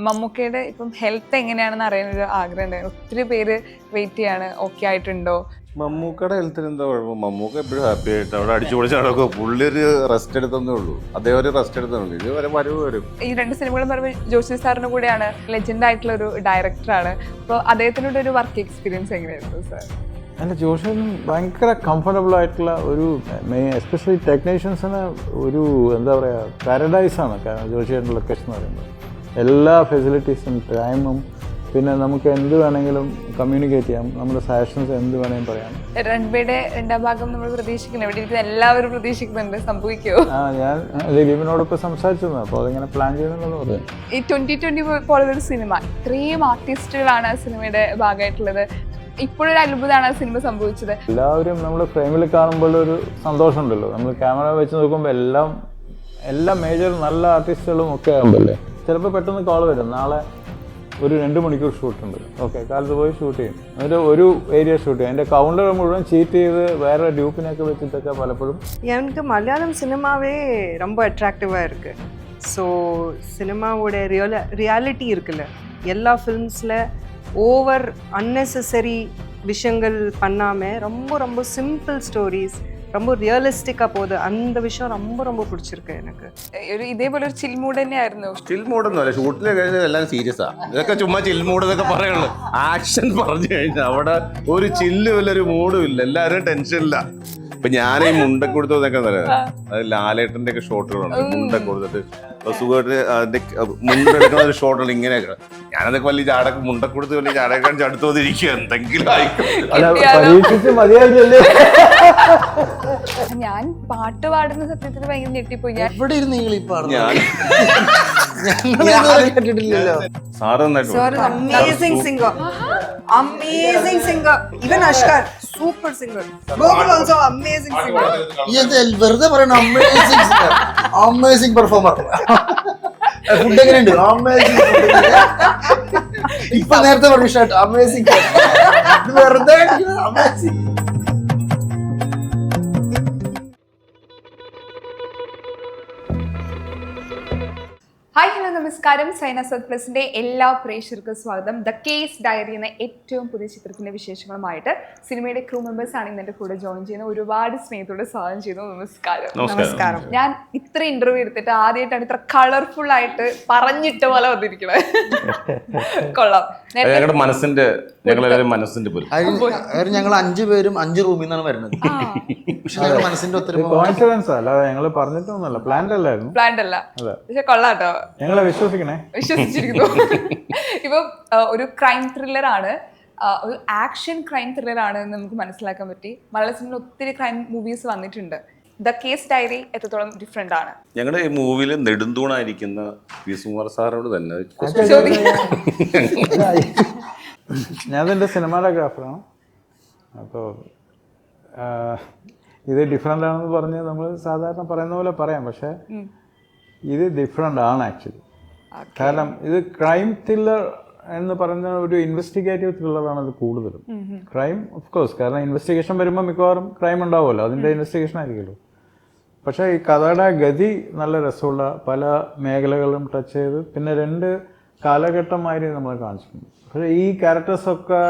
മമ്മൂക്കയുടെ ഇപ്പം ഹെൽത്ത് എങ്ങനെയാണെന്ന് അറിയാനൊരു ആഗ്രഹം ഉണ്ടായിരുന്നു. ഒത്തിരി പേര് വെയിറ്റ് ചെയ്യാണ്, ഓക്കെ ആയിട്ടുണ്ടോ? മമ്മൂക്കയുടെ ഹെൽത്തിന് എന്താ കുഴപ്പം? മമ്മൂക്ക എപ്പോഴും ഹാപ്പി ആയിട്ട് അവിടെ അടിച്ചു പൊളിച്ച് നടക്കും. പുള്ളി ഒരു റെസ്റ്റ് എടുത്തേ ഉള്ളൂ, അദ്ദേഹം ഒരു റെസ്റ്റ് എടുത്തുള്ളൂ. ഇതുവരെ വരും. ഈ രണ്ട് സിനിമകളും പറയുമ്പോൾ ജോഷി സാറിന്റെ കൂടെയാണ്, ലെജൻഡ് ആയിട്ടുള്ള ഒരു ഡയറക്ടറാണ്. അപ്പോൾ അദ്ദേഹത്തിനോട് ഒരു വർക്ക് എക്സ്പീരിയൻസ് എങ്ങനെയായിരുന്നു സാർ? അല്ല, ജോഷൻ ഭയങ്കര കംഫർട്ടബിൾ ആയിട്ടുള്ള ഒരു എസ്പെഷ്യലി ടെക്നീഷ്യൻസിന് ഒരു എന്താ പറയുക പാരഡൈസാണ് ജോഷിയുടെ ലൊക്കേഷൻ എന്ന് പറയുന്നത്. എല്ലാ ഫെസിലിറ്റീസും ടൈമും പിന്നെ നമുക്ക് എന്ത് വേണമെങ്കിലും കമ്മ്യൂണിക്കേറ്റ് ചെയ്യാം, നമ്മുടെ സജഷൻസ് എന്ത് വേണമെങ്കിലും പറയാം. റൺവേയുടെ രണ്ടാം ഭാഗം നമ്മൾ പ്രതീക്ഷിക്കുന്നു, ഇവിടെ ഇരിക്കുന്ന എല്ലാവരും പ്രതീക്ഷിക്കുന്നുണ്ട്, സംഭവിക്കുമോ? ഞാൻ ദിലീപിനോടൊപ്പം സംസാരിച്ചിരുന്നു, അപ്പോൾ അതിങ്ങനെ പ്ലാൻ ചെയ്യണമെന്ന് പറഞ്ഞു. ഈ 2020 പോലൊരു സിനിമ, ഇത്രയും ആർട്ടിസ്റ്റുകളാണ് ആ സിനിമയുടെ ഭാഗമായിട്ടുള്ളത്. ഇപ്പോഴൊരു അത്ഭുതമാണ് ആ സിനിമ സംഭവിച്ചത്. എല്ലാവരും നമ്മൾ ഫ്രെയിമിൽ കാണുമ്പോൾ ഒരു സന്തോഷമുണ്ടല്ലോ. നമ്മൾ ക്യാമറ വെച്ച് നോക്കുമ്പോൾ എല്ലാ മേജർ നല്ല ആർട്ടിസ്റ്റുകളും ഒക്കെ ആകുമ്പോഴല്ലേ ചിലപ്പോൾ പെട്ടെന്ന് കോൾ വരും, നാളെ ഒരു 2 മണിക്കൂർ ഷൂട്ടുണ്ട്, ഓക്കെ കാലത്ത് പോയി ഷൂട്ട് ചെയ്യും, എന്നിട്ട് ഒരു ഏരിയ ഷൂട്ട് ചെയ്യും. അതിൻ്റെ കൗണ്ടർ മുഴുവൻ ചീറ്റ് ചെയ്ത് വേറെ ഡ്യൂപ്പിനൊക്കെ വെച്ചിട്ടൊക്കെ പലപ്പോഴും. எனக்கு மலையாளம் சினிமாவே ரொம்ப அட்ராக்டிவாக இருக்குது. ஸோ சினிமாவோட ரியாலிட்டி இருக்குல்ல, எல்லா ஃபிலிம்ஸில் ஓவர் அன்னெசரி விஷயங்கள் பண்ணாமல் ரொம்ப ரொம்ப சிம்பிள் ஸ்டோரிஸ், ரொம்ப റിയലിസ്റ്റിക്കാ പോയത്. அந்த விஷயம் ரொம்ப ரொம்ப പിടിച്ചിരിക്കുക എനിക്ക്. ഒരു ഇതേപോലെ ഒരു ചിൽ മൂഡ് തന്നെയായിരുന്നു. ചിൽ മൂഡൊന്നും അല്ല, ഷൂട്ടിൽ കഴിഞ്ഞാൽ എല്ലാം സീരിയസാ. ഇതൊക്കെ ചുമ്മാ ചിൽ മൂഡ് എന്നൊക്കെ പറയുള്ളൂ. ആക്ഷൻ പറഞ്ഞു കഴിഞ്ഞാൽ അവിടെ ഒരു ചില്ലും ഇല്ല, ഒരു മൂഡും ഇല്ല, എല്ലാവരും ടെൻഷനില്ല. ഇപ്പൊ ഞാൻ ഈ മുണ്ടൊക്കെ കൊടുത്തതൊക്കെ അറിയാം, അത് ലാലേട്ടന്റെ ഒക്കെ ഷോട്ടുകളുണ്ട്. മുണ്ടൊക്കെ കൊടുത്തിട്ട് സുഖമായിട്ട് അതിന്റെ മുണ്ടെടുക്കുന്ന ഒരു ഷോട്ടുണ്ട് ഇങ്ങനെയൊക്കെ. ഞാനതൊക്കെ വലിയ ചാടക്ക് മുണ്ടൊക്കെ കൊടുത്ത് വലിയ ചാടക്കാൻ ചടുത്തോന്നിരിക്കുക, എന്തെങ്കിലും പരീക്ഷിച്ച് മതിയായില്ലേ. ഞാൻ പാട്ട് പാടുന്ന സത്യത്തിൽ ഭയങ്കര ഞെട്ടിപ്പോയി. ഞാൻ എവിടെ ഇരുന്ന് നിങ്ങൾ ഈ പറഞ്ഞു? Sir amazing singer, amazing singer. Even Ashkar super singer, Gokul also amazing singer. വെറുതെ പറയണ അമേസിംഗ് പെർഫോമർ. ഫുഡ് എങ്ങനെയുണ്ട്? അമേസിംഗ്. ഇപ്പൊ നേരത്തെ പറഞ്ഞു ഷർട്ട് അമേസിംഗ്. വെറുതെ അമേസിംഗ്. ഹായ്, ഹലോ, നമസ്കാരം. സൈന സൗത്ത് പ്ലസിന്റെ എല്ലാ പ്രേക്ഷകർക്കും സ്വാഗതം. ദ കേസ് ഡയറി എന്ന ഏറ്റവും പുതിയ ചിത്രത്തിന്റെ വിശേഷങ്ങളുമായിട്ട് സിനിമയുടെ ക്രൂ മെമ്പേഴ്സ് ആണ് ഇന്നെ കൂടെ ജോയിൻ ചെയ്യുന്നത്. ഒരുപാട് സ്നേഹത്തോടെ സ്വാഗതം ചെയ്യുന്നു. നമസ്കാരം. നമസ്കാരം. ഞാൻ ഇത്ര ഇന്റർവ്യൂ എടുത്തിട്ട് ആദ്യമായിട്ടാണ് ഇത്ര കളർഫുൾ ആയിട്ട് പറഞ്ഞിട്ട പോലെ വന്നിരിക്കണത്. കൊള്ളാം. ഞങ്ങളുടെ മനസ്സിന്റെ, ഞങ്ങളെല്ലാവരും മനസ്സിന്റെ പോലും. ഞങ്ങൾ 5 പേരും 5 റൂമിൽ നിന്നാണ് വരുന്നത്. പക്ഷെ ഞങ്ങളുടെ മനസ്സിന്റെ ഒത്തിരി കോയിൻസിഡൻസ് അല്ലാതെ ഞങ്ങൾ പറഞ്ഞിട്ടൊന്നുമല്ല, പ്ലാൻഡ് അല്ലായിരുന്നു. പ്ലാൻഡ് അല്ല, പക്ഷെ കൊള്ളാട്ടോ, ഞങ്ങളെ വിശ്വസിക്കണേ. വിശ്വസിച്ചിരിക്കുന്നു. ഇപ്പം ഒരു ക്രൈം ത്രില്ലർ ആണ്, ഒരു ആക്ഷൻ ക്രൈം ത്രില്ലർ ആണ് എന്ന് നമുക്ക് മനസ്സിലാക്കാൻ പറ്റി. മലയാള സിനിമയിൽ ഒത്തിരി ക്രൈം മൂവീസ് വന്നിട്ടുണ്ട്. ദ കേസ് ഡയറി എത്രത്തോളം ഡിഫറെന്റ് ആണ്? ഞങ്ങളുടെ ഈ മൂവിയിൽ നെടുന്തൂണായിരിക്കുന്ന പി സുകുമാർ സാറിനോട് തന്നെ ഞാനെൻ്റെ സിനിമാറ്റോഗ്രാഫറാണ്. അപ്പോൾ ഇത് ഡിഫറെൻ്റ് ആണെന്ന് പറഞ്ഞ് നമ്മൾ സാധാരണ പറയുന്ന പോലെ പറയാം, പക്ഷേ ഇത് ഡിഫറെൻ്റ് ആണ് ആക്ച്വലി. കാരണം ഇത് ക്രൈം ത്രില്ലർ എന്ന് പറയുന്ന ഒരു ഇൻവെസ്റ്റിഗേറ്റീവ് ത്രില്ലറാണ് ഇത് കൂടുതലും. ക്രൈം ഓഫ് കോഴ്സ്, കാരണം ഇൻവെസ്റ്റിഗേഷൻ വരുമ്പോൾ മിക്കവാറും ക്രൈം ഉണ്ടാവുമല്ലോ, അതിൻ്റെ ഇൻവെസ്റ്റിഗേഷൻ ആയിരിക്കുമല്ലോ. പക്ഷേ ഈ കഥയുടെ ഗതി നല്ല രസമുള്ള, പല മേഖലകളും ടച്ച് ചെയ്ത്, പിന്നെ 2 കാലഘട്ടമായിട്ട് നമ്മൾ കാണിച്ചിട്ടുണ്ട്. പക്ഷേ ഈ ക്യാരക്ടേഴ്സൊക്കെ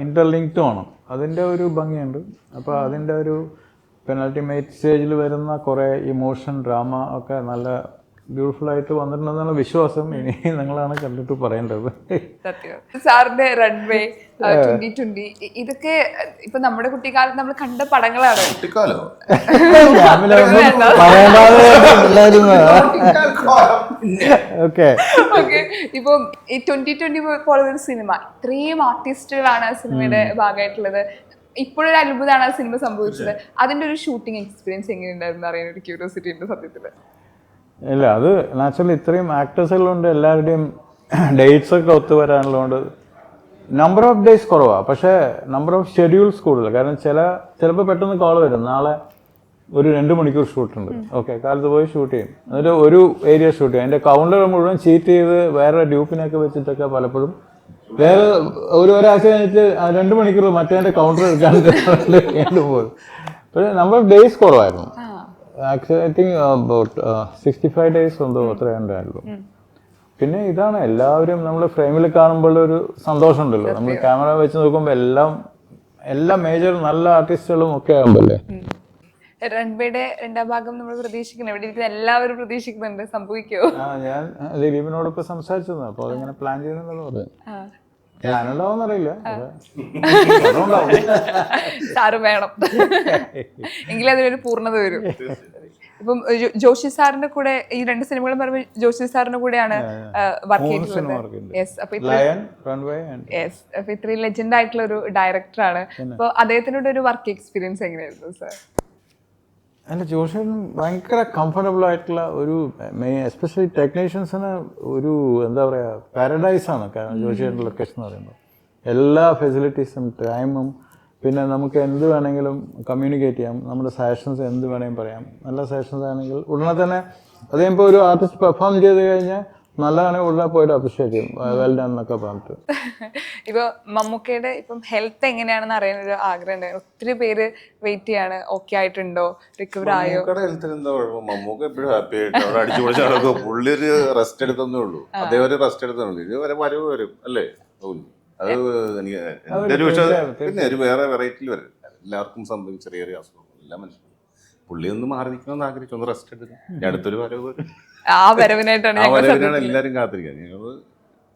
ഇൻ്റർലിങ്ക്ഡും ആണ്, അതിൻ്റെ ഒരു ഭംഗിയുണ്ട്. അപ്പോൾ അതിൻ്റെ ഒരു പെനൾട്ടിമേറ്റ് സ്റ്റേജിൽ വരുന്ന കുറേ ഇമോഷൻ, ഡ്രാമ ഒക്കെ നല്ല ബ്യൂട്ടിഫുൾ ആയിട്ട് വന്നിട്ടുണ്ടെന്നാണ് വിശ്വാസം. ഇനി നിങ്ങളാണ് കണ്ടിട്ട് പറയേണ്ടത്. സാറിന്റെ റൺവേ 2020 ഇതൊക്കെ ഇപ്പൊ നമ്മുടെ കുട്ടിക്കാലത്ത് നമ്മൾ കണ്ട പടങ്ങളാണ്. കുട്ടിക്കാലോ ഓക്കെ. ഇപ്പൊ ഈ 2020 പോലൊരു സിനിമ, ഇത്രയും ആർട്ടിസ്റ്റുകളാണ് ആ സിനിമയുടെ ഭാഗമായിട്ടുള്ളത്. ഇപ്പോഴൊരു അത്ഭുതമാണ് ആ സിനിമ സംഭവിച്ചത്. അതിന്റെ ഒരു ഷൂട്ടിംഗ് എക്സ്പീരിയൻസ് എങ്ങനെയുണ്ടായിരുന്നു അറിയാൻ ഒരു ക്യൂരിയോസിറ്റി ഉണ്ട് സത്യത്തില്. ഇല്ല, അത് നാച്ചുറലി ഇത്രയും ആക്ടേഴ്സുകളുണ്ട്, എല്ലാവരുടെയും ഡേറ്റ്സ് ഒക്കെ ഒത്തുവരാനുള്ളതുകൊണ്ട് നമ്പർ ഓഫ് ഡേയ്സ് കുറവാണ്, പക്ഷേ നമ്പർ ഓഫ് ഷെഡ്യൂൾസ് കൂടുതൽ. കാരണം ചിലപ്പോൾ പെട്ടെന്ന് കോൾ വരും, നാളെ ഒരു 2 മണിക്കൂർ ഷൂട്ടുണ്ട്, ഓക്കെ കാലത്ത് പോയി ഷൂട്ട് ചെയ്യും, എന്നിട്ട് ഒരു ഏരിയ ഷൂട്ട് ചെയ്യും. അതിൻ്റെ കൗണ്ടർ മുഴുവൻ ചീറ്റ് ചെയ്ത് വേറെ ഡ്യൂപ്പിനൊക്കെ വെച്ചിട്ടൊക്കെ പലപ്പോഴും വേറെ ഒരാഴ്ച കഴിഞ്ഞിട്ട് 2 മണിക്കൂർ മറ്റേ കൗണ്ടർ എടുക്കാൻ പോകും. പക്ഷേ നമ്പർ ഓഫ് ഡേയ്സ് കുറവായിരുന്നു. Actually, I think about 65 days on the other end. പിന്നെ ഇതാണ് എല്ലാവരും നമ്മൾ ഫ്രെയിമിൽ കാണുമ്പോൾ ഒരു സന്തോഷം ഉണ്ടല്ലോ. നമ്മൾ ക്യാമറ വെച്ച് നോക്കുമ്പോൾ എല്ലാ മേജർ നല്ല ആർട്ടിസ്റ്റുകളും ഒക്കെ ആകുമ്പോഴേ. റൺവേയുടെ രണ്ടാം ഭാഗം നമ്മൾ പ്രതീക്ഷിക്കുന്നു, ഇവിടെ ഇരിക്കുന്ന എല്ലാവരും പ്രതീക്ഷിക്കുന്നുണ്ട്, സംഭവിക്കുമോ? ഞാൻ ദിലീപിനോടൊപ്പം സംസാരിച്ചതാണ്, അപ്പോൾ അതിങ്ങനെ പ്ലാൻ ചെയ്യുന്നുണ്ടെന്ന് പറഞ്ഞു. ഞാനുണ്ടാവുമെന്നറിയില്ല, സാറ് വേണം എങ്കിലും അതിനൊരു പൂർണ്ണത വരും. ഇപ്പം ജോഷി സാറിന്റെ കൂടെ ഈ 2 സിനിമകളും പറയുമ്പോൾ ജോഷി സാറിന്റെ കൂടെയാണ് വർക്ക് ചെയ്തിട്ടുള്ളത്. യെസ്, അപ്പൊ ഇത്രയും ലെജൻഡ് ആയിട്ടുള്ള ഒരു ഡയറക്ടറാണ്. അപ്പൊ അദ്ദേഹത്തിനോട് ഒരു വർക്ക് എക്സ്പീരിയൻസ് എങ്ങനെയായിരുന്നു സാർ? അല്ല, ജോഷേട്ടൻ ഭയങ്കര കംഫർട്ടബിൾ ആയിട്ടുള്ള ഒരു എസ്പെഷ്യലി ടെക്നീഷ്യൻസിന് ഒരു എന്താ പറയുക പാരഡൈസാണ് ജോഷേട്ടൻ്റെ ലൊക്കേഷൻ എന്ന് പറയുമ്പോൾ. എല്ലാ ഫെസിലിറ്റീസും ടൈമും പിന്നെ നമുക്ക് എന്ത് വേണമെങ്കിലും കമ്മ്യൂണിക്കേറ്റ് ചെയ്യാം, നമ്മുടെ സജഷൻസ് എന്ത് വേണമെങ്കിലും പറയാം. നല്ല സജഷൻസ് ആണെങ്കിൽ ഉടനെ തന്നെ അത് കഴിയുമ്പോൾ ഒരു ആർട്ടിസ്റ്റ് പെർഫോം ചെയ്ത് കഴിഞ്ഞാൽ നല്ലതാണെങ്കിൽ ഉടനെ പോയിട്ട് അപ്രിഷിയേറ്റ് ചെയ്യും, വെൽ ഡൺ എന്നൊക്കെ പറഞ്ഞിട്ട്. ഇപ്പോൾ മമ്മൂക്കയുടെ ഇപ്പം ഹെൽത്ത് എങ്ങനെയാണെന്ന് അറിയാനൊരു ആഗ്രഹം ഉണ്ടായിരുന്നു. ഒത്തിരി പേര് വെയിറ്റ് ചെയ്യാണ്, ഓക്കെ ആയിട്ടുണ്ടോ, റിക്കവർ ആയോ? ഹെൽത്തിന് എന്താ കുഴപ്പം? മമ്മൂക്ക എപ്പോഴും ഹാപ്പി ആയിട്ട് അവിടെ അടിച്ചു പൊളിച്ച് നടക്കും. പുള്ളി ഒരു റെസ്റ്റ് എടുത്തേ ഉള്ളൂ, അദ്ദേഹം ഒരു റെസ്റ്റ് എടുത്തേ ഉള്ളൂ. ഇത് വരെ വരും അല്ലേ? അത് എനിക്ക് എൻ്റെ ഒരു വിഷയം. പിന്നെ ഒരു വേറെ വെറൈറ്റിയിൽ വരും. എല്ലാവർക്കും സംഭവിക്കും ചെറിയ ചെറിയ അസുഖം, എല്ലാ മനുഷ്യരും. പുള്ളി ഒന്ന് മാറി നിൽക്കണമെന്ന് ആഗ്രഹിച്ചു, ഒന്ന് റെസ്റ്റ് എടുക്കും. അടുത്തൊരു വരവ് ആ വരവിനായിട്ടാണ് എല്ലാവരും കാത്തിരിക്കുക. ഞങ്ങൾ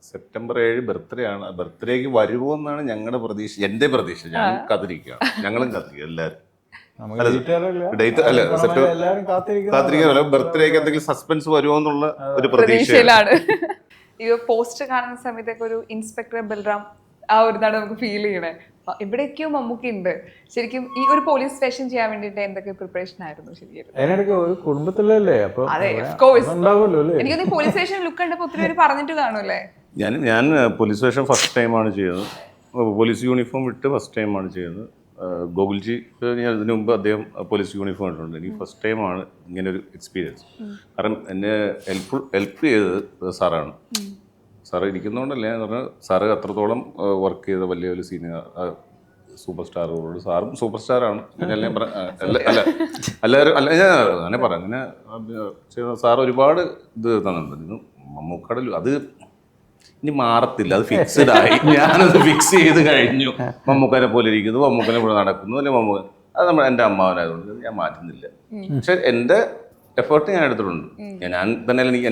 സെപ്റ്റംബർ 7 ബർത്ത്ഡേ ആണ്. ബർത്ത്ഡേക്ക് വരുമോ എന്നാണ് ഞങ്ങളുടെ പ്രതീക്ഷ, എൻ്റെ പ്രതീക്ഷ. ഞാൻ കാത്തിരിക്കുകയാണ്, ഞങ്ങളും കാത്തിരിക്കുക എല്ലാവരും. ഡേറ്റ് അല്ല, കാത്തിരിക്കാനല്ല, ബർത്ത്ഡേക്ക് എന്തെങ്കിലും സസ്പെൻസ് വരുമോ എന്നുള്ള ഒരു പ്രതീക്ഷയിലാണ്. ഈ പോസ്റ്റർ കാണുന്ന സമയത്തൊക്കെ ഒരു ഇൻസ്പെക്ടർ ബൽറാം ആ ഒരു ഇതാണ് നമുക്ക് ഫീൽ ചെയ്യണേ. എവിടെയൊക്കെയോ മമ്മൂക്കി ഉണ്ട്. ശരിക്കും ഈ ഒരു പോലീസ് സ്റ്റേഷൻ ചെയ്യാൻ വേണ്ടിട്ട് എന്തൊക്കെ പ്രിപ്പറേഷൻ ആയിരുന്നു ശരിക്കും? അതിനിടയ്ക്ക് ഒരു കുടുംബത്തിലല്ലേ, അപ്പൊ എനിക്ക് പോലീസ് സ്റ്റേഷൻ ലുക്ക് കണ്ടപ്പോ ഒത്തിരി പേര് പറഞ്ഞിട്ട് കാണൂല്ലേ? ഞാൻ പോലീസ് സ്റ്റേഷൻ ഫസ്റ്റ് ടൈമാണ് ചെയ്യുന്നത്. പോലീസ് യൂണിഫോം ഇട്ട് ഫസ്റ്റ് ടൈമാണ് ചെയ്യുന്നത്. ഗോകുൽജി ഞാൻ ഇതിനു മുമ്പ് അദ്ദേഹം പോലീസ് യൂണിഫോം ഇട്ടിട്ടുണ്ട്. എനിക്ക് ഫസ്റ്റ് ടൈമാണ് ഇങ്ങനൊരു എക്സ്പീരിയൻസ്. കാരണം എന്നെ ഹെൽപ്പ് ചെയ്തത് സാറാണ്. സാറ് ഇരിക്കുന്നതുകൊണ്ടല്ലേ ഞാൻ പറഞ്ഞാൽ, സാറ് അത്രത്തോളം വർക്ക് ചെയ്ത വലിയ വലിയ സീനിയർ സൂപ്പർ സ്റ്റാറുകളോട്. സാറും സൂപ്പർ സ്റ്റാറാണ്. ഞാൻ എല്ലാവരും ഞാൻ അങ്ങനെ പറയാം. അങ്ങനെ സാർ ഒരുപാട് ഇത് തന്നിട്ടുണ്ട്. മമ്മൂക്കടൽ അത് ഇനി മാറത്തില്ല, അത് ഫിക്സഡ് ആയി. ഞാനത് ഫിക്സ് ചെയ്ത് കഴിഞ്ഞു. മമ്മൂക്കനെ പോലെ ഇരിക്കുന്നു, മമ്മൂക്കനെ പോലെ നടക്കുന്നു, അല്ലെ മമ്മൂക്കൻ. അത് എൻ്റെ അമ്മാവനായതുകൊണ്ട് ഞാൻ മാറ്റുന്നില്ല. പക്ഷെ എൻ്റെ എഫേർട്ട് ഞാൻ എടുത്തിട്ടുണ്ട്. ഞാൻ തന്നെ എനിക്ക്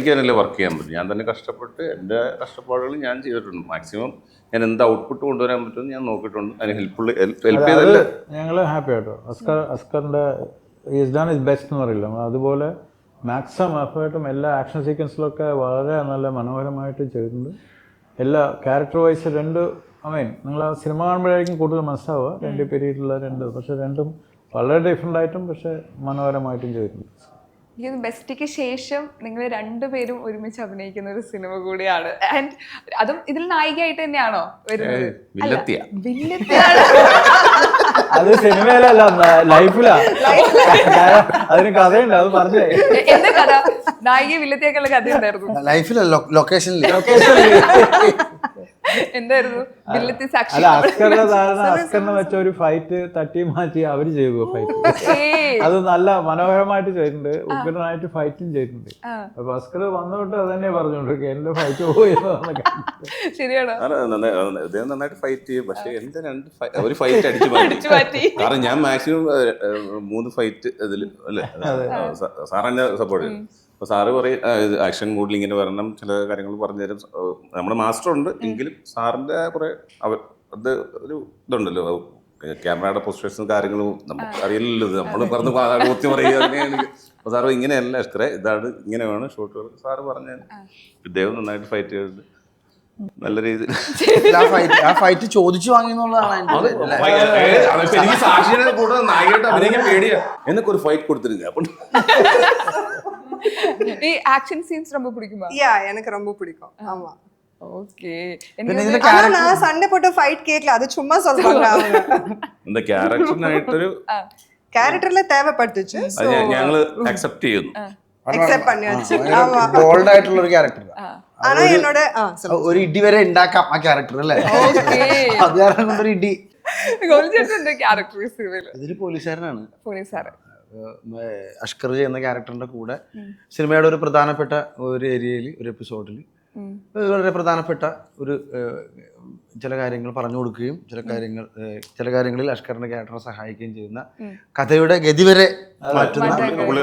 തന്നെയല്ലേ വർക്ക് ചെയ്യാൻ പറ്റും. ഞാൻ തന്നെ കഷ്ടപ്പെട്ട് എൻ്റെ കഷ്ടപ്പാടുകൾ ഞാൻ ചെയ്തിട്ടുണ്ട്. മാക്സിമം ഞാൻ എന്ത് ഔട്ട്പുട്ട് കൊണ്ടുവരാൻ പറ്റുമെന്ന് ഞാൻ നോക്കിയിട്ടുണ്ട്. അതിന് ഹെൽപ്പ് ചെയ്തല്ല. ഞങ്ങൾ ഹാപ്പി ആയിട്ടോ. അസ്കറിൻ്റെ ഈസ് ഡൺ ഇസ് ബെസ്റ്റ് എന്ന് പറയില്ല, അതുപോലെ മാക്സിമം എഫേർട്ടും എല്ലാ ആക്ഷൻ സീക്വൻസിലൊക്കെ വളരെ നല്ല മനോഹരമായിട്ട് ചെയ്തിട്ടുണ്ട്. എല്ലാ ക്യാരക്ടർ വൈസ് നിങ്ങൾ ആ സിനിമ കാണുമ്പോഴായിരിക്കും കൂടുതൽ മനസ്സിലാവുക. 2 പീരീഡിലുള്ള പക്ഷെ രണ്ടും വളരെ ഡിഫറെൻ്റ് ആയിട്ടും പക്ഷെ മനോഹരമായിട്ടും ചെയ്തിട്ടുണ്ട്. എനിക്ക് ബെസ്റ്റിക്ക് ശേഷം നിങ്ങൾ 2 പേരും ഒരുമിച്ച് അഭിനയിക്കുന്ന ഒരു സിനിമ കൂടിയാണ്. ആൻഡ് അതും ഇതിൽ നായികയായിട്ട് തന്നെയാണോ വരുന്നത്? അത് സിനിമയിലല്ല, ലൈഫിലാ. അതിന് കഥയുണ്ട്, അത് പറഞ്ഞേ. എന്താ കഥ? നായിക വില്ലത്തിയൊക്കെയുള്ള കഥ ഉണ്ടായിരുന്നു ലൈഫിലല്ല, ലൊക്കേഷനിൽ. എന്തായിരുന്നു വില്ലത്തി സാക്ഷി? അല്ല, അസ്കറിനെ വെച്ച ഒരു ഫൈറ്റ് തട്ടി മാറ്റി അവര് ചെയ്തു ഫൈറ്റ്. അത് നല്ല മനോഹരമായിട്ട് ചെയ്തിട്ടുണ്ട്. ഉഗ്രനായിട്ട് ഫൈറ്റും ചെയ്തിട്ടുണ്ട്. അപ്പൊ അസ്കർ വന്നോട്ട് അത് തന്നെ പറഞ്ഞോണ്ടിരിക്കുക, എന്റെ ഫൈറ്റ് പോയി. ശരിയാണോ? അദ്ദേഹം നന്നായിട്ട് ഫൈറ്റ് ചെയ്യും. പക്ഷെ എന്റെ ഒരു ഫൈറ്റ് അടിച്ചു മാറ്റി. കാരണം ഞാൻ മാക്സിമം 3 ഫൈറ്റ് ഇതിൽ അല്ലേ സാറെന്നെ സപ്പോർട്ട് ചെയ്യും. അപ്പോൾ സാറ് പറയും ആക്ഷൻ മൂഡിൽ ഇങ്ങനെ വരണം, ചില കാര്യങ്ങൾ പറഞ്ഞുതരും. നമ്മുടെ മാസ്റ്റർ ഉണ്ട് എങ്കിലും സാറിൻ്റെ കുറേ അത് ഒരു ഇതുണ്ടല്ലോ, ക്യാമറയുടെ പൊസിഷൻസും കാര്യങ്ങളും നമുക്ക് അറിയില്ലല്ലോ. നമ്മൾ പറഞ്ഞ് കുത്തി പറയുക അങ്ങനെയാണ്. അപ്പോൾ സാറ് ഇങ്ങനെയല്ല അഷ്കറെ, ഇതാണ് ഇങ്ങനെ വേണം ഷോട്ടുകൾ. സാറ് പറഞ്ഞ ഇദ്ദേഹം നന്നായിട്ട് ഫൈറ്റ് ചെയ്തിട്ട് നല്ല രീതിയിൽ ആ ഫൈറ്റ് ചോദിച്ചു വാങ്ങിയെന്നുള്ളതാണ്. എനിക്ക് സാക്ഷിയുടെ കൂടെ നായികയായിട്ട് അഭിനയിക്കാൻ പേടിയാ. എന്നൊക്കെ ഒരു ഫൈറ്റ് കൊടുത്തിരുന്നു. അപ്പം ഈ ആക്ഷൻ സീൻസ് ரொம்ப பிடிக்குமா? எனக்கு ரொம்ப பிடிக்கும். ஆமா. ஓகே. நான் சண்டை போட்டு ஃபைட் கேக்கல, அது சும்மா சொல்றாங்க அவங்க. இந்த ക്യാരക്ടറിനായിട്ടൊരു ക്യാരക്ടറിലെ தேவைப்பட்டுச்சு. അത് ഞങ്ങൾ അക്സെപ്റ്റ് ചെയ്യുന്നു. അക്സെപ്റ്റ് பண்ணியாச்சு. ആമാ, ബോൾഡ് ആയിട്ടുള്ള ഒരു ക്യാരക്ടർ. ആனா എന്നോട് ഒരു ഇടി വരെ ഉണ്ടാക്കാം ആ ക്യാരക്ടർ അല്ലേ? അത് കാരണം കൊണ്ടൊരു ഇടി. ഗോൾജേട്ടന്റെ ക്യാരക്ടർ സിനിമയിൽ ഇതില് പോലീസുകാരനാണ്. പോലീസുകാരൻ അഷ്കർ ചെയ്യുന്ന ക്യാരക്ടറിന്റെ കൂടെ സിനിമയുടെ ഒരു പ്രധാനപ്പെട്ട ഒരു ഏരിയയിൽ ഒരു എപ്പിസോഡിൽ വളരെ പ്രധാനപ്പെട്ട ഒരു ചില കാര്യങ്ങൾ പറഞ്ഞു കൊടുക്കുകയും ചില കാര്യങ്ങളിൽ അഷ്കറിന്റെ ക്യാരക്ടറെ സഹായിക്കുകയും ചെയ്യുന്ന കഥയുടെ ഗതി വരെ മാറ്റുന്ന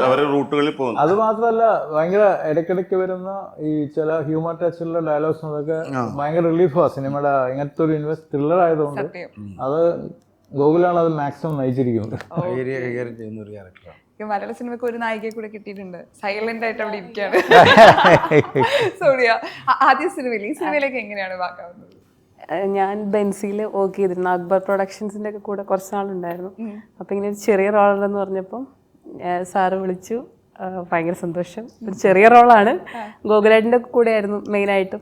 അവരുടെ റൂട്ടുകളിൽ പോകുന്നു. അത് മാത്രമല്ല ഭയങ്കര ഇടയ്ക്കിടയ്ക്ക് വരുന്ന ഈ ചില ഹ്യൂമർ ടച്ചുള്ള ഡയലോഗ്സ് അതൊക്കെ ഭയങ്കര റിലീഫാണ് സിനിമയുടെ ഇങ്ങനത്തെ ഒരു ത്രില്ലർ ആയതുകൊണ്ട്. അത് ഗോകുലാണ് അത് മാക്സിമം നയിച്ചിരിക്കുന്നത്. ഏരിയ കൈകാര്യം ചെയ്യുന്ന ഒരു ക്യാരക്ടറാണ്. മലയാള സിനിമയ്ക്ക് ഒരു നായികയെ കൂടെ കിട്ടിയിട്ടുണ്ട്. സൈലന്റ് ആയിട്ട് അവിടെ ഇരിക്കുകയാണ് സോണിയ. ആദ്യ സിനിമയിൽ ഈ സിനിമയിലേക്ക് എങ്ങനെയാണ് വാക്കാവുന്നത്? ഞാൻ ബെൻസിയിൽ വർക്ക് ചെയ്തിരുന്നു. അക്ബർ പ്രൊഡക്ഷൻസിൻ്റെ ഒക്കെ കൂടെ കുറച്ച് നാളുണ്ടായിരുന്നു. അപ്പം ഇങ്ങനെ ഒരു ചെറിയ റോളെന്ന് പറഞ്ഞപ്പം സാറ് വിളിച്ചു. ഭയങ്കര സന്തോഷം. ഒരു ചെറിയ റോളാണ്. ഗോകുലേട്ടൻ്റെ കൂടെ ആയിരുന്നു മെയിനായിട്ടും.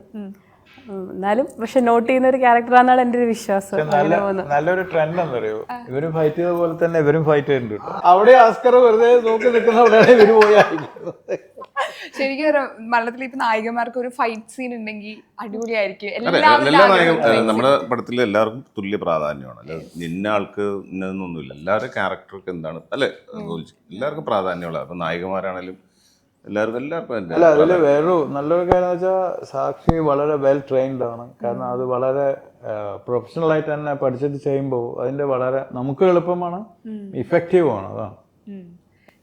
എന്നാലും പക്ഷെ നോട്ട് ചെയ്യുന്ന ഒരു ക്യാരക്ടറാണെന്നാണ് എൻ്റെ ഒരു വിശ്വാസം. നല്ലൊരു ട്രെൻഡ് എന്താ അറിയോ, ഇവരും ഫൈറ്റ് ചെയ്ത പോലെ തന്നെ ഇവരും ഫൈറ്റ് ചെയ്തിട്ടുണ്ട്. അവിടെ ആസ്കർ വെറുതെ നോക്കി നിൽക്കുന്നവിടെയാണ് ഇവര് പോയാൽ. ശരിക്കും മലയാളത്തിൽ ഇപ്പൊ നായികമാർക്ക് ഒരു ഫൈറ്റ് സീൻ ഉണ്ടെങ്കിൽ അടിപൊളിയായിരിക്കും. എല്ലാ നമ്മുടെ പടത്തിൽ എല്ലാവർക്കും തുല്യ പ്രാധാന്യമാണ്. അല്ലെ ഇന്ന ആൾക്ക് ഇന്നൊന്നുമില്ല. എല്ലാവരുടെ ക്യാരക്ടർക്ക് എന്താണ് അല്ലെ എല്ലാവർക്കും പ്രാധാന്യമുള്ള. അപ്പൊ നായികമാരാണെങ്കിലും എല്ലാവർക്കും അല്ല, അതില് വേറൊരു നല്ലൊരു കാര്യം എന്ന് വെച്ചാൽ സാക്ഷി വളരെ വെൽ ട്രെയിൻഡ് ആണ്. കാരണം അത് വളരെ പ്രൊഫഷണൽ ആയിട്ട് തന്നെ പഠിച്ചിട്ട് ചെയ്യുമ്പോൾ അതിന്റെ വളരെ നമുക്ക് എളുപ്പമാണ്, ഇഫക്റ്റീവ് ആണ്. അതാണ്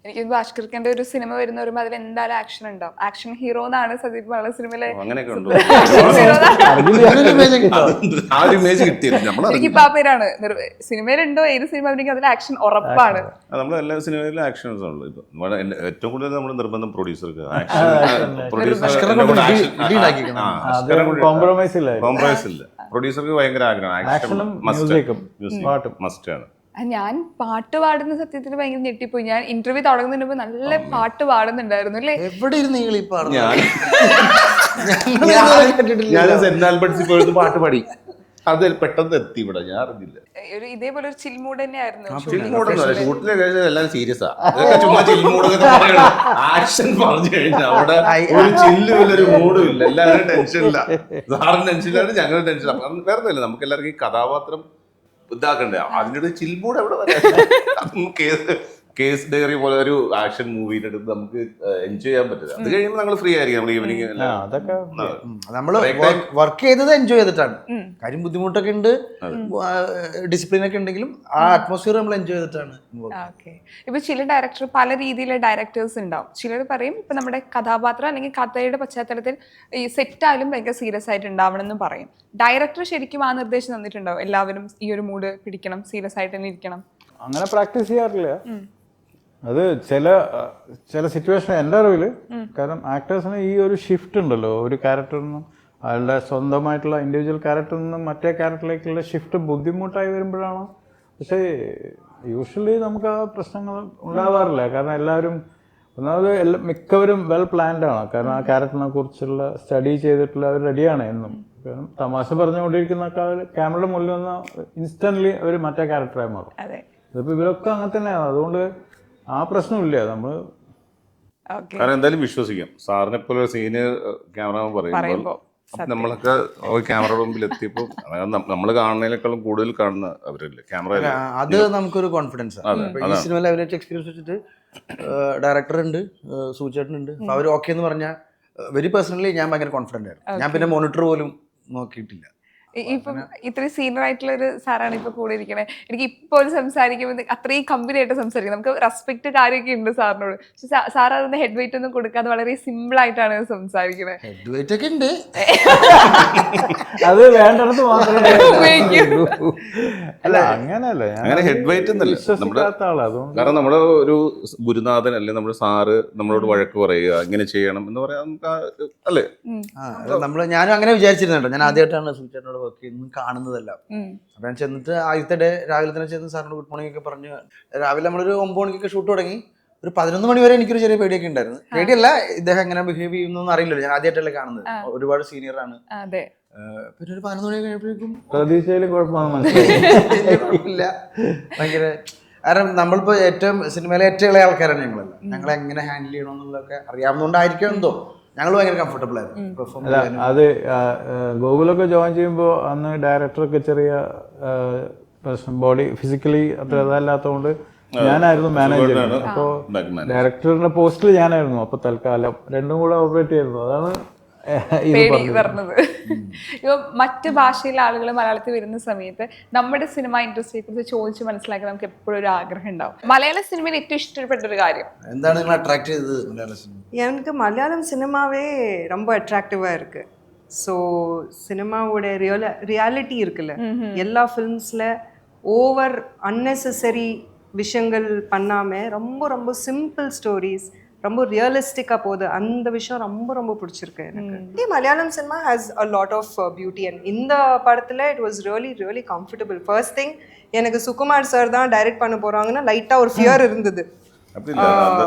എനിക്ക് അഷ്കർ ഖാന്റെ ഒരു സിനിമ വരുന്ന വരുമ്പോ അതിൽ എന്തായാലും ആക്ഷൻ ഉണ്ടാവും. ആക്ഷൻ ഹീറോ എന്നാണ് സദീപ് മലയാള സിനിമയിലെ അങ്ങനെയൊക്കെ ഉണ്ട്. എനിക്കിപ്പോ ആ പേരാണ്. സിനിമയിലുണ്ടോ ഏത് സിനിമ അതിൽ ആക്ഷൻ ഉറപ്പാണ്. നമ്മുടെ എല്ലാ സിനിമയിലും ആക്ഷൻസ് ഉള്ളു. ഇപ്പൊ ഏറ്റവും കൂടുതൽ നമ്മൾ നിർബന്ധം പ്രൊഡ്യൂസർക്ക് കോംപ്രമൈസ് ഇല്ല. പ്രൊഡ്യൂസർക്ക് ഭയങ്കര ആഗ്രഹം. മസ്റ്റ് ആണ്. ഞാൻ പാട്ട് പാടുന്ന സത്യത്തിൽ ഭയങ്കര ഞെട്ടിപ്പോയി. ഞാൻ ഇന്റർവ്യൂ തുടങ്ങുന്നതിന് മുമ്പ് നല്ല പാട്ട് പാടുന്നുണ്ടായിരുന്നു അല്ലേ? എവിടെ ഇരുന്ന് ഞാൻ സെന്റ് ആൽബർട്ട്സിൽ പോയത് പാട്ട് പാടി. അത് പെട്ടെന്ന് എത്തി ഇവിടെ, ഞാൻ അറിഞ്ഞില്ല. ഒരു ഇതേപോലെ ഒരു ചിൽമൂഡ് തന്നെയായിരുന്നു. ഷൂട്ടിലെ കഴിഞ്ഞാൽ എല്ലാം സീരിയസ് ആണ്. ചുമ്മാ ചിൽമൂടൊക്കെ പറയുള്ളൂ. ആക്ഷൻ പറഞ്ഞു കഴിഞ്ഞാൽ അവിടെ ഒരു ചില്ലുമില്ല, ഒരു മൂഡും ഇല്ല. എല്ലാവരും ടെൻഷനില്ല. സാറിന് ടെൻഷനിലാണ്, ഞങ്ങൾ ടെൻഷനില്ല. വേറെ ഒന്നുമില്ല, നമുക്ക് എല്ലാവർക്കും ഈ കഥാപാത്രം ഇതാക്കണ്ടേ. അതിൻ്റെ ചിൽമൂട് എവിടെ വരാം. കേസ് ഡയറി പോലെ ഒരു ആക്ഷൻ മൂവിയുടെ അടുത്ത് നമുക്ക് എൻജോയ് ചെയ്യാൻ പറ്റില്ല. അത് കഴിയുമ്പോൾ നമ്മൾ ഫ്രീ ആയിരിക്കും. നമ്മൾ ഈവനിങ് നമ്മൾ വർക്ക് ചെയ്തത് എൻജോയ് ചെയ്തിട്ടാണ്. കാര്യം ബുദ്ധിമുട്ടൊക്കെ ഉണ്ട്, ഡിസിപ്ലിൻ ഒക്കെ ഉണ്ടെങ്കിലും ആ അറ്റ്മോസ്ഫിയർ നമ്മൾ എൻജോയ് ചെയ്തിട്ടാണ്. ഇപ്പൊ ചില ഡയറക്ടർ പല രീതിയിലെ ഡയറക്ടേഴ്സ് ഉണ്ടാവും. ചിലർ പറയും ഇപ്പൊ നമ്മുടെ കഥാപാത്രം അല്ലെങ്കിൽ കഥയുടെ പശ്ചാത്തലത്തിൽ ഈ സെറ്റായാലും ഭയങ്കര സീരിയസ് ആയിട്ട് ഉണ്ടാവണം എന്ന് പറയും. ഡയറക്ടർ ശരിക്കും ആ നിർദ്ദേശം തന്നിട്ടുണ്ടാവും, എല്ലാവരും ഈ ഒരു മൂഡ് പിടിക്കണം, സീരിയസ് ആയിട്ട് തന്നെ ഇരിക്കണം. അങ്ങനെ പ്രാക്ടീസ് ചെയ്യാറില്ല. അത് ചില സിറ്റുവേഷൻ എൻ്റെ അറിവിൽ. കാരണം ആക്ടേഴ്സിന് ഈ ഒരു ഷിഫ്റ്റ് ഉണ്ടല്ലോ, ഒരു ക്യാരക്ടറിൽ നിന്നും അയാളുടെ സ്വന്തമായിട്ടുള്ള ഇൻഡിവിജ്വൽ ക്യാരക്ടറിൽ നിന്നും മറ്റേ ക്യാരക്ടറിലേക്കുള്ള ഷിഫ്റ്റ് ബുദ്ധിമുട്ടായി വരുമ്പോഴാണ്. പക്ഷേ യൂഷ്വലി നമുക്ക് ആ പ്രശ്നങ്ങൾ ഉണ്ടാവാറില്ല. കാരണം എല്ലാവരും ഒന്നാമത് മിക്കവരും വെൽ പ്ലാൻഡ് ആണ്. കാരണം ആ ക്യാരക്ടറിനെ കുറിച്ചുള്ള സ്റ്റഡി ചെയ്തിട്ടുള്ള അവർ റെഡിയാണ് എന്നും. കാരണം തമാശ പറഞ്ഞുകൊണ്ടിരിക്കുന്ന ക്യാമറയുടെ മുന്നിൽ വന്ന ഇൻസ്റ്റന്റ്ലി അവർ മറ്റേ ക്യാരക്ടറായി മാറും. ഇതിപ്പോൾ ഇവരൊക്കെ അങ്ങനെ തന്നെയാണ്. അതുകൊണ്ട് ആ പ്രശ്നമില്ല. നമ്മൾ കാരണം എന്തായാലും വിശ്വസിക്കാം. സാറിനെ പോലെ സീനിയർ ക്യാമറമാൻ പറയുമ്പോൾ നമ്മളൊക്കെ ക്യാമറയുടെ മുമ്പിൽ എത്തിയപ്പോൾ നമ്മൾ കാണുന്നതിനേക്കാളും കൂടുതൽ കാണുന്ന അവരല്ലേ ക്യാമറ. അത് നമുക്കൊരു കോൺഫിഡൻസ് ആണ്. ഈ സിനിമയിൽ അവരുടെ എക്സ്പീരിയൻസ് വെച്ചിട്ട് ഡയറക്ടർ ഉണ്ട്, സൂചേട്ടനുണ്ട്. അപ്പോൾ അവർ ഓക്കെ എന്ന് പറഞ്ഞാൽ വെരി പേഴ്സണലി ഞാൻ ഭയങ്കര കോൺഫിഡൻ്റ് ആയിരുന്നു. ഞാൻ പിന്നെ മോണിറ്റർ പോലും നോക്കിയിട്ടില്ല. ഇപ്പം ഇത്രയും സീനിയർ ആയിട്ടുള്ള ഒരു സാറാണ് ഇപ്പൊ കൂടെ ഇരിക്കണേ. എനിക്ക് ഇപ്പോൾ സംസാരിക്കുമ്പോൾ അത്രയും കമ്പനി ആയിട്ട് സംസാരിക്കും. നമുക്ക് റെസ്പെക്ട് കാര്യമൊക്കെ ഉണ്ട് സാറിനോട്. പക്ഷെ സാർ അതൊന്ന് ഹെഡ് വെയിറ്റ് ഒന്നും കൊടുക്കാതെ വളരെ സിമ്പിൾ ആയിട്ടാണ് സംസാരിക്കുന്നത്. ഹെഡ് വെയിറ്റ് ഒക്കെ ഉണ്ട്, അത് വേണ്ടത് മാത്രമേ. അല്ല അങ്ങനെയല്ല, അങ്ങനെ ഹെഡ് വെയിറ്റ് ഒന്നല്ല. കാരണം നമ്മുടെ ഒരു ഗുരുനാഥൻ അല്ലെ നമ്മുടെ സാറ് നമ്മളോട് വഴക്ക് പറയുക, ഇങ്ങനെ ചെയ്യണം എന്ന് പറയാം അല്ലേ. ഞാനും അങ്ങനെ വിചാരിച്ചിരുന്നുണ്ടോ. ഞാൻ ആദ്യമായിട്ടാണ് സൂചേട്ടനോട് വർക്ക് ചെയ്യുന്നത്, കാണുന്നതല്ല. അപ്പൊ ഞാൻ ചെന്നിട്ട് ആദ്യത്തെ ഡേ രാവിലെ തന്നെ ചെന്ന് സാറിന് ഗുഡ് മോർണിംഗ് ഒക്കെ പറഞ്ഞ് രാവിലെ നമ്മളൊരു 9 മണിക്കൊക്കെ ഷൂട്ട് തുടങ്ങി. ഒരു 11 മണി വരെ എനിക്കൊരു ചെറിയ പേടിയൊക്കെ ഉണ്ടായിരുന്നു. പേടിയല്ല, ഇദ്ദേഹം എങ്ങനെ ബിഹേവ് ചെയ്യുന്നൊന്നും അറിയില്ലല്ലോ. ഞാൻ ആദ്യമായിട്ടല്ലേ കാണുന്നത്, ഒരുപാട് സീനിയർ ആണ്. പിന്നെ ഒരു 11 മണി കഴിഞ്ഞപ്പോഴേക്കും പ്രതീക്ഷയിലും കുഴപ്പമില്ല. ഭയങ്കര കാരണം നമ്മളിപ്പോ ഏറ്റവും സിനിമയിലെ ഏറ്റവും ഇളയ ആൾക്കാരാണ് ഞങ്ങളല്ല. ഞങ്ങളെ എങ്ങനെ ഹാൻഡിൽ ചെയ്യണമെന്നുള്ളതൊക്കെ അറിയാവുന്നതുകൊണ്ടായിരിക്കും എന്തോ ഞങ്ങൾ ഭയങ്കര കംഫർട്ടബിൾ ആയിരുന്നു. അത് ഗോകുലൊക്കെ ജോയിൻ ചെയ്യുമ്പോൾ അന്ന് ഡയറക്ടറൊക്കെ ചെറിയ പ്രശ്നം, ബോഡി ഫിസിക്കലി അത്ര ഇതല്ലാത്തതുകൊണ്ട് ഞാനായിരുന്നു മാനേജർ. സുഖമായിട്ടാണ് അപ്പോൾ back manager. ഡയറക്ടറിന്റെ പോസ്റ്റിൽ ഞാനായിരുന്നു. അപ്പോൾ തൽക്കാലം രണ്ടും കൂടെ ഓപ്പറേറ്റ് ചെയ്യുന്നു. അതാണ് ഇത് പേടി പറഞ്ഞത്. ഇപ്പൊ മറ്റ് ഭാഷയിലെ ആളുകൾ മലയാളത്തിൽ വരുന്ന സമയത്ത് നമ്മുടെ സിനിമ ഇൻഡസ്ട്രിയെ കുറിച്ച് ചോദിച്ച് മനസ്സിലാക്കാൻ നമുക്ക് എപ്പോഴും ഒരു ആഗ്രഹം ഉണ്ടാവും. മലയാള സിനിമയിൽ ഏറ്റവും ഇഷ്ടപ്പെട്ട ഒരു കാര്യം എന്താണ് നിങ്ങൾ അട്രാക്ട് ചെയ്തത് മലയാള സിനിമ? எனக்கு மலையாளம் சினிமாவே ரொம்ப அட்ராக்டிவாக இருக்கு. ஸோ சினிமாவோட ரியாலிட்டி இருக்குல்ல, எல்லா ஃபிலிம்ஸில் ஓவர் அன்னெசரி விஷயங்கள் பண்ணாமல் ரொம்ப ரொம்ப சிம்பிள் ஸ்டோரிஸ், ரொம்ப ரியலிஸ்டிக்காக போகுது. அந்த விஷயம் ரொம்ப ரொம்ப பிடிச்சிருக்கு எனக்கு. Malayalam cinema has a lot of beauty and இந்த படத்தில் it was really really comfortable. First thing, எனக்கு சுகுமார் சார் தான் டைரக்ட் பண்ண போகிறாங்கன்னா லைட்டாக ஒரு ஃபியர் இருந்தது. அப்படி இல்ல, அந்த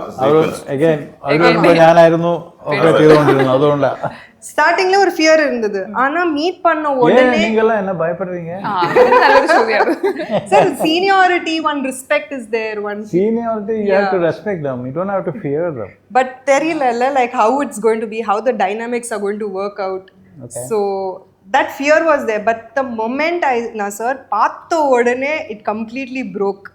again, അതിന് മുമ്പ് ഞാനായിരുന്നു ഓപ്പറേറ്റ് ചെയ്തുകൊണ്ടിരുന്നത്. അതുകൊണ്ടാണ് ஸ்டார்டிங்ல ஒரு ஃபியர் இருந்தது. ஆனா மீட் பண்ண உடனே நீங்கெல்லாம் என்ன பயப்படுறீங்க? നല്ലൊരു ചോദ്യമാണ്. Sir seniority, one respect is there, one Seniority, you have to respect them. You don't have to fear them. But தெரியல like how it's going to be, how the dynamics are going to work out. So that fear was there, but the moment நான் sir பார்த்த உடனே it completely broke.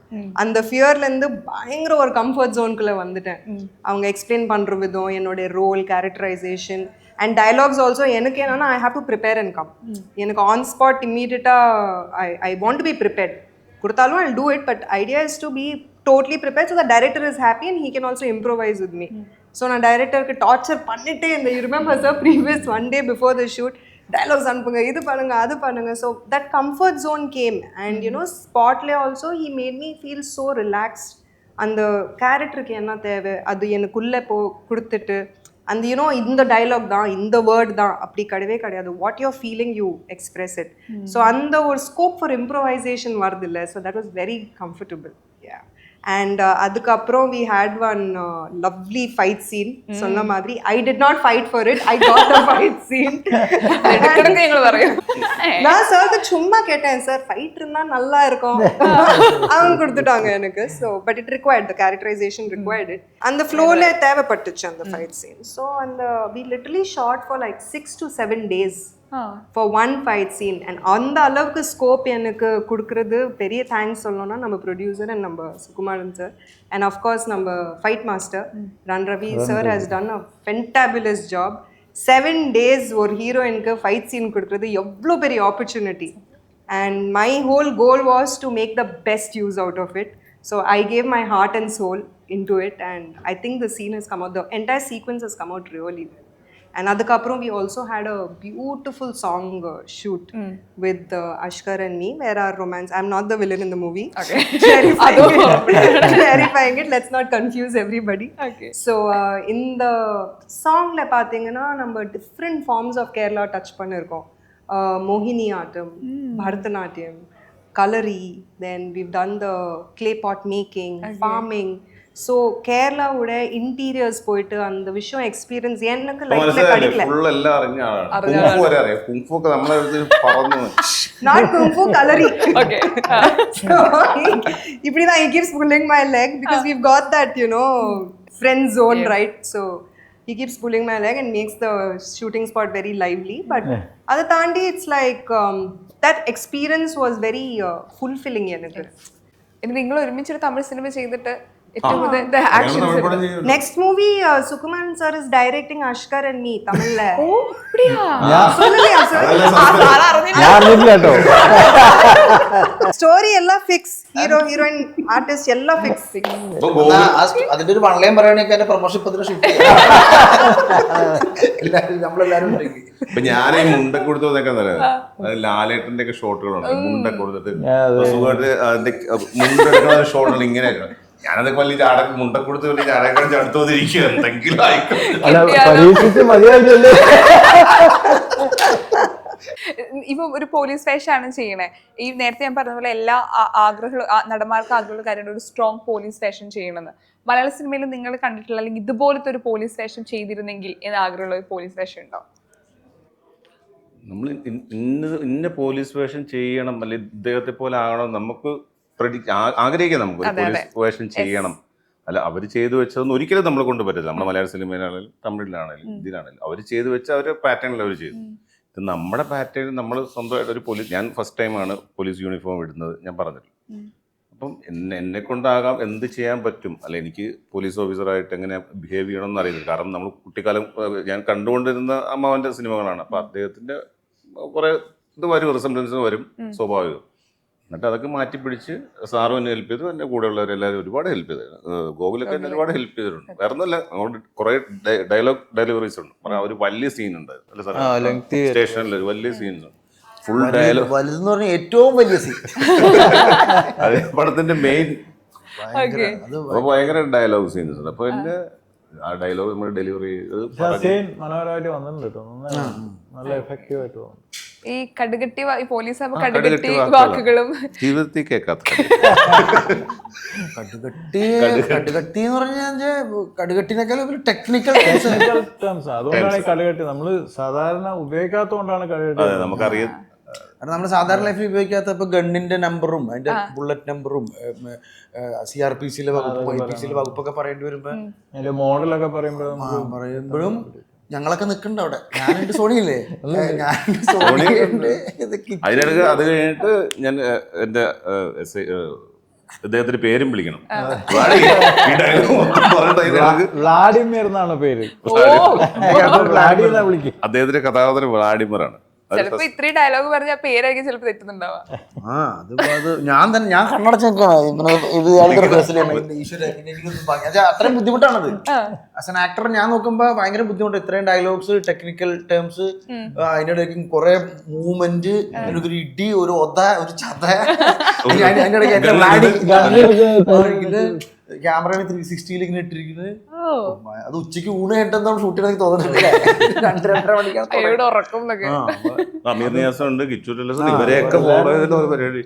அந்த ஃபியர்ல இருந்து பயங்கர ஒரு comfort ஜோனுக்குள்ள வந்துட்டேன். அவங்க எக்ஸ்பிளைன் பண்ற விதம், என்னோட role, characterization and dialogues also எனக்கு என்னன்னா I have to prepare and come. எனக்கு ஆன் ஸ்பாட் இம்மீடியட்டாக I want to be prepared. கொடுத்தாலும் I do it, but idea is to be totally prepared so the director is happy and he can also improvise with me. So நான் டைரக்டருக்கு torture பண்ணிட்டே இந்த you remember sir previous one day before the shoot dialogues அனுப்புங்க, இது பண்ணுங்க, அது பண்ணுங்க. So that comfort zone came and you know ஸ்பாட்லேயே also he made me feel so relaxed. அந்த கேரக்டருக்கு என்ன தேவை அது எனக்குள்ளே கொடுத்துட்டு அந்த யூனோ இந்த டைலாக் தான், இந்த வேர்ட் தான், அப்படி கிடையாது. What your feeling you express it. So அந்த ஒரு ஸ்கோப் ஃபார் இம்ப்ரோவைசேஷன் வருது இல்லை. So that was very comfortable. Yeah. And அதுக்கப்புறம் we had one lovely fight scene. சொன்ன மாதிரி I did not fight for it, I got the fight scene. நான் sir சும்மா கேட்டேன், சார் ஃபைட் இருந்தா நல்லா இருக்கும், அவங்க கொடுத்துட்டாங்க எனக்கு. So but it required, the characterisation required it. அந்த ஃப்ளோல தேவைப்பட்டுச்சு அந்த ஃபைட் சீன். ஸோ அந்த we literally shot for like 6 to 7 days for one fight scene. And அந்த அளவுக்கு ஸ்கோப் எனக்கு கொடுக்குறது பெரிய தேங்க்ஸ் சொல்லணும்னா நம்ம ப்ரொடியூசர் அண்ட் நம்ம சுகுமாரன் சார் அண்ட் அஃப்கோர்ஸ் நம்ம fight master Run Ravi sir has done a fantabulous job. 7 days ஒரு ஹீரோயினுக்கு ஃபைட் சீன் கொடுக்குறது எவ்வளோ பெரிய opportunity. And my whole goal was to make the best use out of it. So I gave my heart and soul into it and I think the scene has come out, the entire sequence has come out really well. And adukaprom we also had a beautiful song shoot with Ashkar and me where our romance, I'm not the villain in the movie. Okay. Clarifying it, let's not confuse everybody. Okay. So in the song la pathina number different forms of Kerala touch pannirkom. Mohini Attam, Bharatanatyam, Kalari, then we've done the clay pot making, farming. So கேரளாவோட interiors போயிட்டு அந்த விஷயம் experience எனக்கு லைஃப்ல கிடைக்கல. Full എല്ലാം അറിഞ്ഞ kung fu വരെ അറിയാം. കുംഫു ഒക്കെ നമ്മളെ പറഞ്ഞു நாட் குங்ஃபு கலரி. ஓகே. இப்படிதான் he keeps pulling my leg because we've got that you know friend zone, right? So he keeps pulling my leg and makes the shooting spot very lively, but அதை தாண்டி it's like that experience was very fulfilling எனக்கு. ഇനി നിങ്ങൾ ഒരുമിച്ചൊരു Tamil cinema ചെയ്തിട്ട് next movie Sukumaran sir is directing Ashkar and me Tamil la. Oh அப்படியா? சொல்லலையா sir? ഞാൻ അറിഞ്ഞില്ല കേട്ടോ. സ്റ്റോറി എല്ലാം ഫിക്സ്, ഹീറോ ഹീറോയിൻ ആർട്ടിസ്റ്റ് എല്ലാം ഫിക്സ്. അതിന്റെ ഒരു വൺലൈൻ പറയുകയാണെങ്കിൽ അതിന്റെ പ്രൊമോഷൻ ഇപ്പൊ ഷൂട്ട് നമ്മളെല്ലാരും ഇപ്പൊ ഞാൻ ഈ മുണ്ട കൊടുത്തതൊക്കെ ലാലേട്ടന്റെ ഒക്കെ ഷോട്ടുകളുണ്ട്. മുണ്ട കൊടുത്തിട്ട് സുഖമായിട്ട് മുണ്ടെടുക്കുന്ന ഷോട്ടുകൾ ഇങ്ങനെയൊക്കെ. ഞാനതൊക്കെ വലിയ ചാടക മുണ്ട കൊടുത്ത് വലിയ ചാടകം ചടുത്തോന്നിരിക്കുക എന്തെങ്കിലും അല്ല പരീക്ഷിച്ച് മതിയായില്ലേ. ഇപ്പൊ ഒരു പോലീസ് വേഷമാണ് ചെയ്യണേ. ഈ നേരത്തെ ഞാൻ പറഞ്ഞ പോലെ എല്ലാ നടന്മാർക്ക് ആഗ്രഹമുള്ള കാര്യമാണ് ഒരു സ്ട്രോങ് പോലീസ് വേഷം ചെയ്യണമെന്ന്. മലയാള സിനിമയിൽ നിങ്ങൾ കണ്ടിട്ടുള്ള അല്ലെങ്കിൽ ഇതുപോലത്തെ ഒരു പോലീസ് വേഷം ചെയ്തിരുന്നെങ്കിൽ എന്ന് ആഗ്രഹമുള്ള ഒരു പോലീസ് വേഷം ഉണ്ടോ? നമ്മൾ ഇന്ന പോലീസ് വേഷം ചെയ്യണം അല്ലെങ്കിൽ ഇദ്ദേഹത്തെ പോലെ ആകണം നമുക്ക് ആഗ്രഹിക്കാം. നമുക്ക് ഒരു പോലീസ് വേഷം ചെയ്യണം. അല്ല അവർ ചെയ്തു വെച്ചതൊന്നും ഒരിക്കലും നമ്മളെ കൊണ്ട് പറ്റില്ല. നമ്മുടെ മലയാള സിനിമയിലാണെങ്കിലും തമിഴിലാണെങ്കിലും ഇതിലാണെങ്കിലും അവർ ചെയ്തു വെച്ച അവരുടെ പാറ്റേണിൽ അവർ ചെയ്തു. ഇത് നമ്മുടെ പാറ്റേൺ നമ്മൾ സ്വന്തമായിട്ട് ഒരു പോലീസ്, ഞാൻ ഫസ്റ്റ് ടൈമാണ് പോലീസ് യൂണിഫോം ഇടുന്നത്, ഞാൻ പറഞ്ഞില്ല. അപ്പം എന്നെ കൊണ്ടാകാം എന്ത് ചെയ്യാൻ പറ്റും, അല്ല എനിക്ക് പോലീസ് ഓഫീസറായിട്ട് എങ്ങനെ ബിഹേവ് ചെയ്യണം എന്ന് അറിയില്ല. കാരണം നമ്മൾ കുട്ടിക്കാലം ഞാൻ കണ്ടുകൊണ്ടിരുന്ന അമ്മാവൻ്റെ സിനിമകളാണ്. അപ്പം അദ്ദേഹത്തിൻ്റെ കുറേ ഇത് വരും, റിസംബ്ലൻസ് വരും, സ്വാഭാവികം. എന്നിട്ട് അതൊക്കെ മാറ്റി പിടിച്ച് സാറും എന്നെ ഹെൽപ്പ് ചെയ്തു, എൻ്റെ കൂടെയുള്ളവരെല്ലാവരും ഒരുപാട് ഹെൽപ്പ് ചെയ്തു. ഗോകുലൊക്കെ എന്നെ ഒരുപാട് ഹെൽപ്പ് ചെയ്തിട്ടുണ്ട്. വേറെ ഒന്നുമല്ല, അതുകൊണ്ട് കുറേ ഡയലോഗ് ഡെലിവറീസ് ഉണ്ട്. പറയാം ഒരു വലിയ സീൻ ഉണ്ട് അല്ല സാർ, സ്റ്റേഷനിൽ ഒരു വലിയ സീനുണ്ട്, ഫുൾ ഡയലോഗ്. വലുതെന്ന് പറഞ്ഞാൽ ഏറ്റവും വലിയ സീൻ, അത് പടത്തിന്റെ മെയിൻ. അപ്പൊ ഭയങ്കര ഡയലോഗ് സീൻസ് ഉണ്ട്. അപ്പൊ എന്റെ ആ ഡയലോഗ് നമ്മൾ ഡെലിവറി സീൻ മനോഹരമായിട്ട് വന്നിട്ടുണ്ട് കേട്ടോ, നല്ല എഫക്റ്റീവ് ആയിട്ട് തോന്നുന്നു. ഈ കടുകട്ടി ഈ പോലീസ് ആകുമ്പോൾ കടുകട്ടി വാക്കുകളും ജീവിതത്തിൽ കേൾക്കാത്ത കടുകട്ടി എന്ന് പറഞ്ഞാൽ കടുകട്ടിനേക്കാളും ടെക്നിക്കൽ ടേംസ്. അതുകൊണ്ടാണ് ഈ കടുകട്ടി നമ്മൾ സാധാരണ ഉപയോഗിക്കാത്തതുകൊണ്ടാണ് കടുകട്ടി. നമുക്കറിയാം. കാരണം നമ്മൾ സാധാരണ ലൈഫിൽ ഉപയോഗിക്കാത്ത ഇപ്പൊ ഗണ്ണിന്റെ നമ്പറും അതിന്റെ ബുള്ളറ്റ് നമ്പറും CRPC-ലെ വകുപ്പ് IPC-ലെ വകുപ്പൊക്കെ പറയേണ്ടി വരുമ്പോ അതിന്റെ മോഡലൊക്കെ പറയുമ്പോഴും ഞങ്ങളൊക്കെ നിൽക്കണ്ട അവിടെ. ഞാനെന്റെ സോണിയില്ലേ, അതിനിടക്ക് അത് കഴിഞ്ഞിട്ട് ഞാൻ എന്റെ ഇദ്ദേഹത്തിന്റെ പേരും വിളിക്കണം. വ്ളാഡിമിർ എന്നാണ് പേര്, വ്ളാഡിമിർ വിളിക്കും. അദ്ദേഹത്തിന്റെ കഥാപാത്രം വ്ളാഡിമിറാണ്. ചിലപ്പോ ഇത്രയും ഡയലോഗ് പറഞ്ഞ പേരായിരിക്കും ചിലപ്പോ തെറ്റുന്നുണ്ടാവാ. ഞാൻ കണ്ണടച്ച് അത്രയും ബുദ്ധിമുട്ടാണത്. ആസ് എൻ ആക്ടർ ഞാൻ നോക്കുമ്പോ ഭയങ്കര ബുദ്ധിമുട്ട്. ഇത്രയും ഡയലോഗ്സ്, ടെക്നിക്കൽ ടേംസ്, അതിന്റെ ഇടയ്ക്ക് കുറെ മൂവ്മെന്റ്, ഒരു ഇടി, ഒരു ഒത, ഒരു ചത, അതിന്റെ ഇടയ്ക്ക് ക്യാമറ 360 ഇങ്ങനെ ഇട്ടിരിക്കുന്നത്. അത് ഉച്ചക്ക് ഊണ് കേട്ടെന്താണ് ഷൂട്ട് ചെയ്തെന്ന് തോന്നുന്നില്ല. 2-2.5 മണിക്കാണ് ഉറക്കം. അമീർ നിയാസ് ഉണ്ട്, കിച്ചു ടെല്ലസ്, ഇവരെയൊക്കെ ഫോളോ ചെയ്തിട്ട് ഒരു പരിപാടി.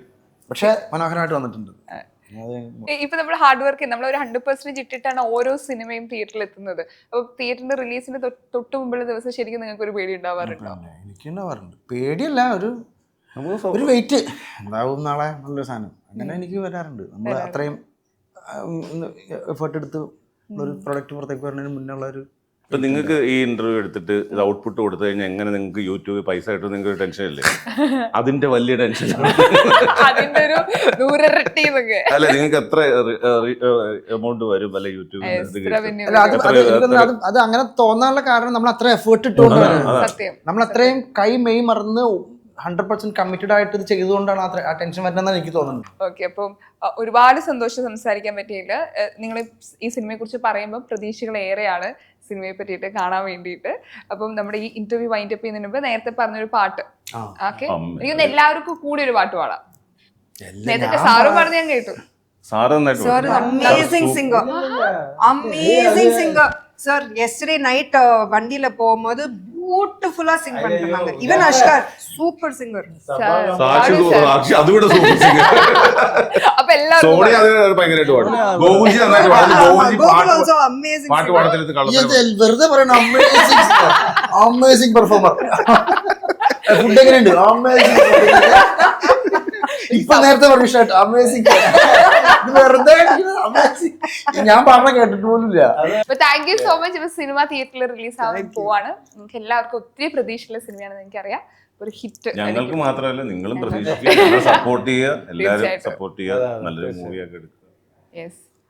പക്ഷെ മനോഹരമായിട്ട് വന്നിട്ടുണ്ട്. ഇപ്പൊ നമ്മൾ ഹാർഡ് വർക്ക് നമ്മൾ ഒരു 100% ഇട്ടിട്ടാണ് ഓരോ സിനിമയും തിയേറ്ററിൽ എത്തുന്നത്. അപ്പൊ തിയേറ്ററിന്റെ റിലീസിന് തൊട്ട് മുമ്പുള്ള ദിവസം ശരിക്കും നിങ്ങൾക്ക് ഒരു പേടി ഉണ്ടാവാറുണ്ടോ? എനിക്കുണ്ടാവാറുണ്ട്. പേടിയല്ല, ഒരു വെയിറ്റ് എന്താവും നാളെ നല്ലൊരു സാധനം, അങ്ങനെ എനിക്ക് വരാറുണ്ട്. നമ്മൾ അത്രയും എഫേർട്ട് എടുത്ത് ഒരു പ്രൊഡക്റ്റ് പുറത്തേക്ക് വരുന്നതിന് മുന്നുള്ള ഒരു. ഇപ്പൊ നിങ്ങൾക്ക് ഈ ഇന്റർവ്യൂ എടുത്തിട്ട് ഇത് ഔട്ട്പുട്ട് കൊടുത്തു കഴിഞ്ഞാൽ എങ്ങനെ നിങ്ങൾക്ക് യൂട്യൂബ് പൈസ കിട്ടും, നിങ്ങൾക്ക് ടെൻഷൻ ഇല്ലേ? അതിന്റെ വലിയ ടെൻഷൻ അല്ല. നിങ്ങൾക്ക് എത്ര എമൗണ്ട് വരും അല്ലെ യൂട്യൂബിൽ? അത് അങ്ങനെ തോന്നാനുള്ള കാരണം നമ്മൾ അത്ര എഫേർട്ട് ഇട്ടുകൊണ്ടാണ്. നമ്മൾ അത്രയും കൈ മെയ് മറന്ന് 100% കമ്മിറ്റഡ് ആയിട്ട് ഇത് ചെയ്തുകൊണ്ടാണ് ആ ടെൻഷൻ വരുന്നതെന്ന് എനിക്ക് തോന്നുന്നത്. ഓക്കെ, അപ്പം ഒരുപാട് സന്തോഷം സംസാരിക്കാൻ പറ്റിയില്ല. നിങ്ങൾ ഈ സിനിമയെ കുറിച്ച് പറയുമ്പോൾ പ്രതീക്ഷകൾ ഏറെയാണ് സിനിമയെ പറ്റിയിട്ട് കാണാൻ വേണ്ടിയിട്ട്. അപ്പം നമ്മുടെ ഈ ഇന്റർവ്യൂ വൈൻഡ് അപ്പ് ചെയ്യുന്നതിന് മുമ്പ് നേരത്തെ പറഞ്ഞൊരു പാട്ട്, ഓക്കെ, എനിക്കൊന്ന് എല്ലാവർക്കും കൂടി ഒരു പാട്ട് പാടാം. നേരത്തെ സാറ് പറഞ്ഞ് ഞാൻ കേട്ടു. Amazing singer, amazing singer sir. Yesterday night வண்டியில போகும்போது பியூட்டிஃபுல்லா சிங் பண்ணிருந்தாங்க. Even Ashkar super singer. അതുകൂടെ സൂപ്പർ സിംഗർ. അപ്പൊ എല്ലാവരും സോണി അത് ഭയങ്കരമായിട്ട് പാടും. ഗോകുൽജി നന്നായിട്ട് പാടും. വെറുതെ പറയണം, അമേസിംഗ് പെർഫോമർ. ഫുഡ് എങ്ങനെയുണ്ട്? ഇപ്പൊ നേരത്തെ പറഞ്ഞു ഷർട്ട് അമേസിംഗ്. വെറുതെ ഞാൻ പറഞ്ഞ കേട്ടിട്ട് പോലുമില്ല. Thank you so much. ഇപ്പൊ സിനിമ തിയേറ്ററിൽ റിലീസ് ആവാൻ പോവാണ്. നിങ്ങൾക്ക് എല്ലാവർക്കും ഒത്തിരി പ്രതീക്ഷയുള്ള സിനിമയാണെന്ന് എനിക്കറിയാം. ഒരു ഹിറ്റ് ഞങ്ങൾക്ക് മാത്രമല്ല നിങ്ങളും പ്രതീക്ഷിക്കുക, സപ്പോർട്ട് ചെയ്യുക, എല്ലാവരും സപ്പോർട്ട് ചെയ്യുക, നല്ലൊരു മൂവിയൊക്കെ എടുക്കുക.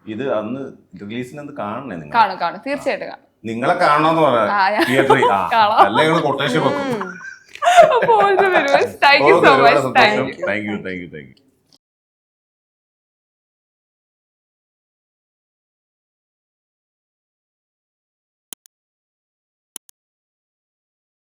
ഇത് അന്ന് റിലീസിന് കാണണേ, നിങ്ങൾ കാണും തീർച്ചയായിട്ടും കാണും. നിങ്ങളെ കാണണമെന്ന് പറയാം തിയേറ്ററിൽ, അല്ലെങ്കിൽ കൊട്ടേഷൻ വെക്കും. Thank you so much. Thank you.